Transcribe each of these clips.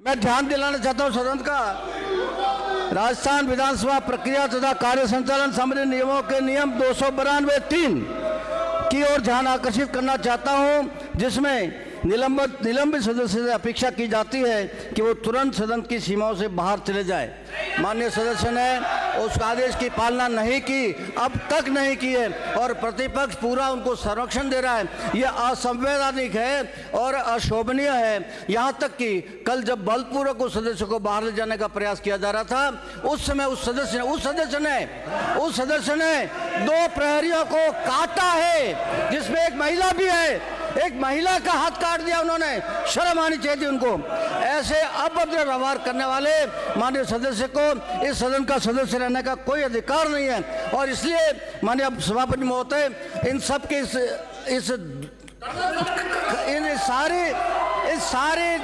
मैं ध्यान दिलाना चाहता हूं सदन का, राजस्थान विधानसभा प्रक्रिया तथा कार्य संचालन संबंधी नियमों के नियम 292(3) की ओर ध्यान आकर्षित करना चाहता हूं, जिसमें निलंबित सदस्य से अपेक्षा की जाती है कि वो तुरंत सदन की सीमाओं से बाहर चले जाए। माननीय सदस्य ने उस आदेश की पालना नहीं की, अब तक नहीं की है, और प्रतिपक्ष पूरा उनको संरक्षण दे रहा है। ये असंवैधानिक है और अशोभनीय है। यहाँ तक कि कल जब बलपूर्वक उस सदस्य को बाहर ले जाने का प्रयास किया जा रहा था, उस समय उस सदस्य ने 2 प्रहरियों को काटा है, जिसमें एक महिला भी है। एक महिला का हाथ काट दिया उन्होंने। शर्म आनी चाहिए थी उनको। ऐसे अभद्र व्यवहार करने वाले माननीय सदस्य को इस सदन का सदस्य रहने का कोई अधिकार नहीं है। और इसलिए माननीय सभापति महोदय, इन सब के इस सारी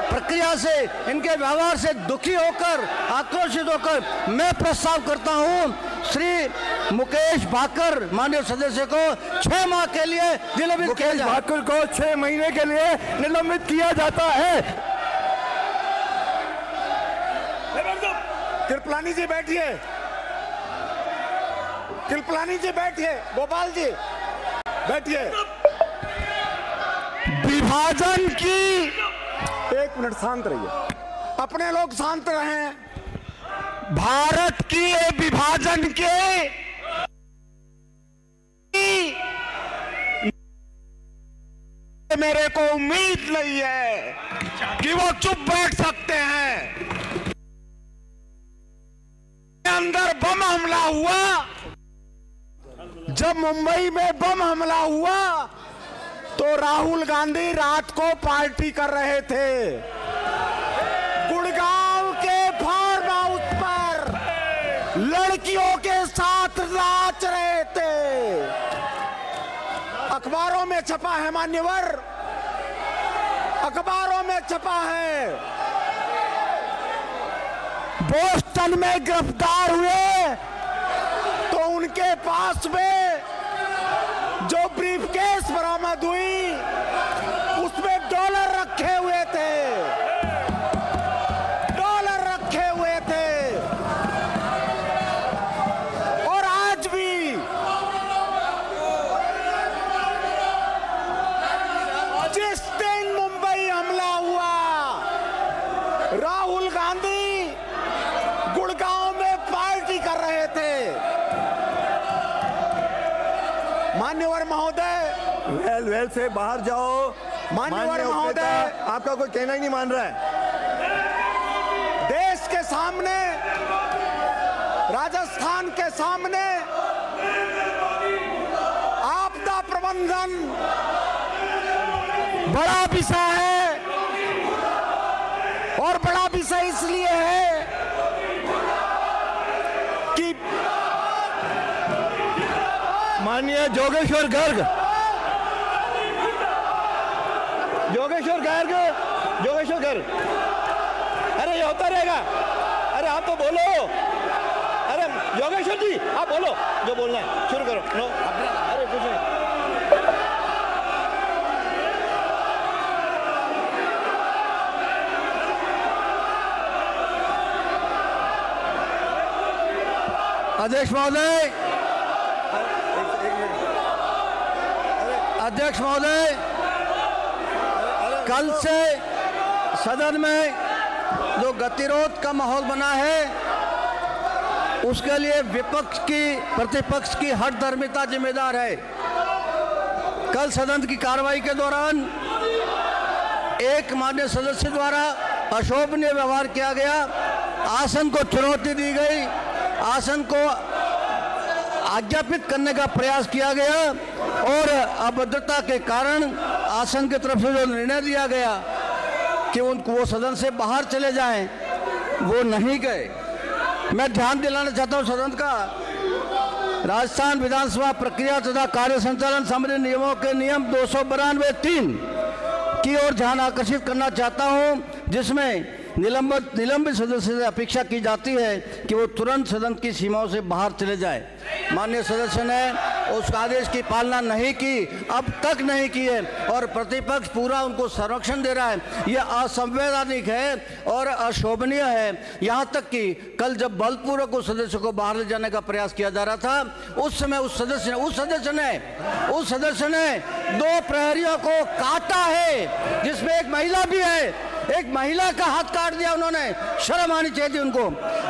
प्रक्रिया से, इनके व्यवहार से दुखी होकर, आक्रोशित होकर मैं प्रस्ताव करता हूं श्री मुकेश भाकर माननीय सदस्य को 6 माह के लिए निलंबित किया जाए। भाकर को 6 महीने के लिए निलंबित किया जाता है। कृपलानी जी बैठिए, कृपलानी जी बैठिए, गोपाल जी बैठिए। विभाजन की 1 मिनट शांत रहिए, अपने लोग शांत रहें। भारत की विभाजन के मेरे को उम्मीद नहीं है कि वो चुप बैठ सकते हैं। अंदर बम हमला हुआ, जब मुंबई में बम हमला हुआ तो राहुल गांधी रात को पार्टी कर रहे थे। गुड़गांव के फार्म हाउस पर लड़कियों के साथ नाच रहे थे। अखबारों में छपा है मान्यवर, अखबारों में छपा है। बोस्टन में गिरफ्तार हुए तो उनके पास में जो ब्रीफकेस बरामद हुई उसमें डॉलर रखे हुए थे, डॉलर रखे हुए थे। और आज भी जिस दिन मुंबई हमला हुआ, राहुल गांधी गुड़गांव में पार्टी कर रहे थे। मान्यवर महोदय, वेल से बाहर जाओ। मान्यवर महोदय, आपका कोई कहना ही नहीं मान रहा है। देश के सामने, राजस्थान के सामने आपदा प्रबंधन बड़ा विषय है, और बड़ा विषय इसलिए है कि माननीय जोगेश्वर गर्ग, अरे ये होता रहेगा। अरे आप तो बोलो, अरे योगेश्वर जी आप बोलो, जो बोलना है शुरू करो। नो, अरे कुछ नहीं। अध्यक्ष महोदय, अध्यक्ष महोदय, कल से सदन में जो गतिरोध का माहौल बना है, उसके लिए विपक्ष की, प्रतिपक्ष की हठधर्मिता जिम्मेदार है। कल सदन की कार्रवाई के दौरान एक माननीय सदस्य द्वारा अशोभनीय व्यवहार किया गया, आसन को चुनौती दी गई, आसन को आज्ञापित करने का प्रयास किया गया, और अभद्रता के कारण आसन की तरफ से जो निर्णय दिया गया कि उनको वो सदन से बाहर चले जाएं, वो नहीं गए। मैं ध्यान दिलाना चाहता हूं सदन का, राजस्थान विधानसभा प्रक्रिया तथा कार्य संचालन संबंधी नियमों के नियम 292(3) की ओर ध्यान आकर्षित करना चाहता हूं, जिसमें निलंबित सदस्य से अपेक्षा की जाती है कि वो तुरंत सदन की सीमाओं से बाहर चले जाए। माननीय सदस्य ने उस आदेश की पालना नहीं की, अब तक नहीं की है, और प्रतिपक्ष पूरा उनको संरक्षण दे रहा है। यह असंवैधानिक है और अशोभनीय है। यहाँ तक कि कल जब बलपूर्वक उस सदस्य को बाहर ले जाने का प्रयास किया जा रहा था, उस समय उस सदस्य ने 2 प्रहरियों को काटा है, जिसमें एक महिला भी है। एक महिला का हाथ काट दिया उन्होंने। शर्म आनी चाहिए थी उनको।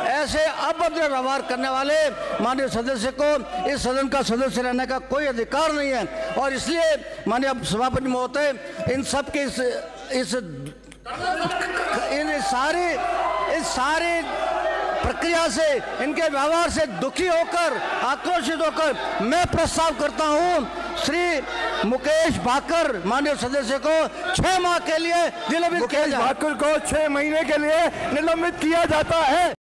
ऐसे अभद्र व्यवहार करने वाले माननीय सदस्य को इस सदन का सदस्य रहने का कोई अधिकार नहीं है। और इसलिए माननीय सभापति महोदय, इन सब के इस सारी प्रक्रिया से, इनके व्यवहार से दुखी होकर, आक्रोशित होकर मैं प्रस्ताव करता हूं श्री मुकेश भाकर माननीय सदस्य को 6 माह के लिए निलंबित किया जाए। मुकेश भाकर को 6 महीने के लिए निलंबित किया जाता है।